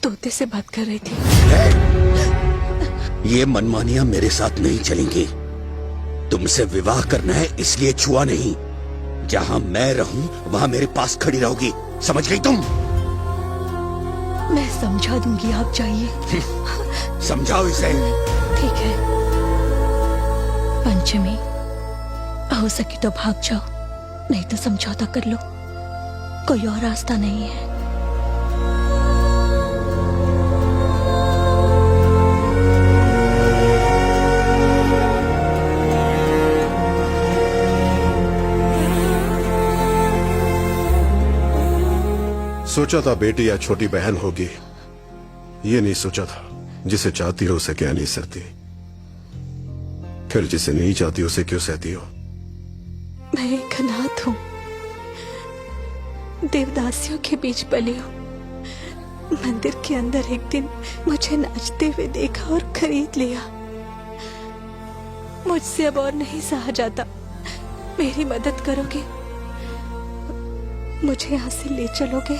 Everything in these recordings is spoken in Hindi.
तोते से बात कर रही थी। ये मनमानियां मेरे साथ नहीं चलेंगी। तुमसे विवाह करना है इसलिए छुआ नहीं। जहां मैं रहूं वहां मेरे पास खड़ी रहोगी, समझ गई तुम? मैं समझा दूंगी, आप जाइए। समझाओ इसे। ठीक है पंचमी, हो सके तो भाग जाओ, नहीं तो समझौता कर लो, कोई और रास्ता नहीं है। सोचा था बेटी या छोटी बहन होगी, ये नहीं सोचा था जिसे चाहती हो उसे क्या नहीं सहती, फिर जिसे नहीं चाहती उसे क्यों सहती हो। मैं एक अनाथ हूँ, देवदासियों के बीच पली हूँ। मंदिर के अंदर एक दिन मुझे नाचते हुए देखा और खरीद लिया। मुझसे अब और नहीं सहा जाता, मेरी मदद करोगे? मुझे यहाँ से ले चलोगे,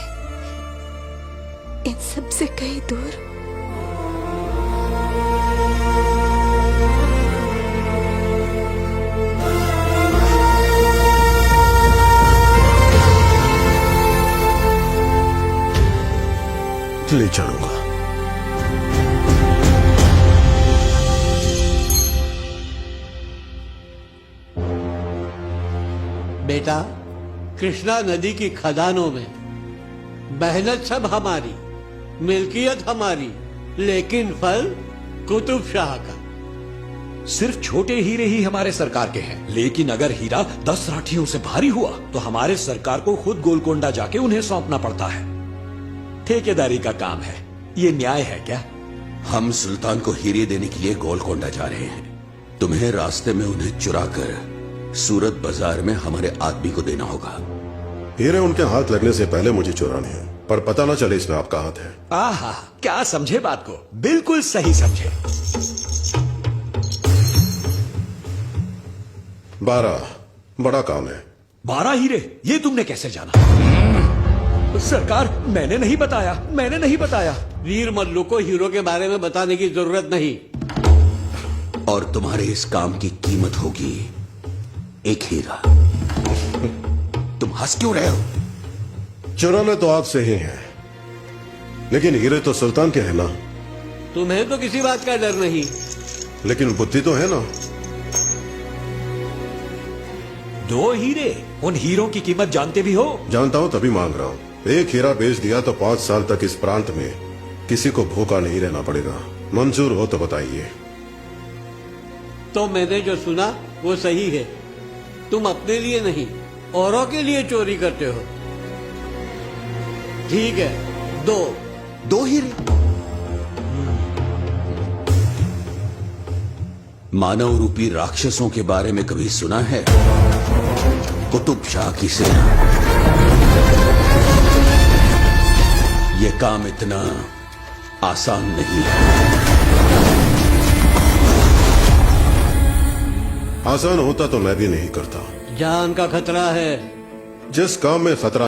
इन सब से कहीं दूर? ले चलूंगा। बेटा, कृष्णा नदी की खदानों में मेहनत सब हमारी, मिल्कियत हमारी, लेकिन फल कुतुब शाह का। सिर्फ छोटे हीरे ही हमारे सरकार के हैं, लेकिन अगर हीरा 10 राठियों से भारी हुआ तो हमारे सरकार को खुद गोलकोंडा जाके उन्हें सौंपना पड़ता है। ठेकेदारी का काम है, ये न्याय है क्या? हम सुल्तान को हीरे देने के लिए गोलकोंडा जा रहे हैं। तुम्हें रास्ते में उन्हें चुराकर सूरत बाजार में हमारे आदमी को देना होगा। हीरे उनके हाथ लगने से पहले मुझे चुराने हैं, पर पता ना चले इसमें आपका हाथ है। आहा, क्या समझे बात को, बिल्कुल सही समझे। 12 बड़ा काम है। 12 हीरे, ये तुमने कैसे जाना? सरकार, मैंने नहीं बताया, मैंने नहीं बताया। वीर मल्लू को हीरो के बारे में बताने की जरूरत नहीं। और तुम्हारे इस काम की कीमत होगी एक हीरा। तुम हंस क्यों रहे हो? चुराने तो आपसे ही है, लेकिन हीरे तो सुल्तान के हैं ना। तुम्हें तो किसी बात का डर नहीं, लेकिन बुद्धि तो है ना। 2 हीरे, उन हीरों की कीमत जानते भी हो? जानता हूं तभी मांग रहा हूं। एक हीरा बेच दिया तो 5 साल तक इस प्रांत में किसी को भूखा नहीं रहना पड़ेगा। मंजूर हो तो बताइए। तो मैंने जो सुना वो सही है। तुम अपने लिए नहीं, औरों के लिए चोरी करते हो। ठीक है, 2 हीरे। मानव रूपी राक्षसों के बारे में कभी सुना है? कुतुब शाह की सेना। यह काम इतना आसान नहीं है। आसान होता तो मैं भी नहीं करता। जान का खतरा है। जिस काम में खतरा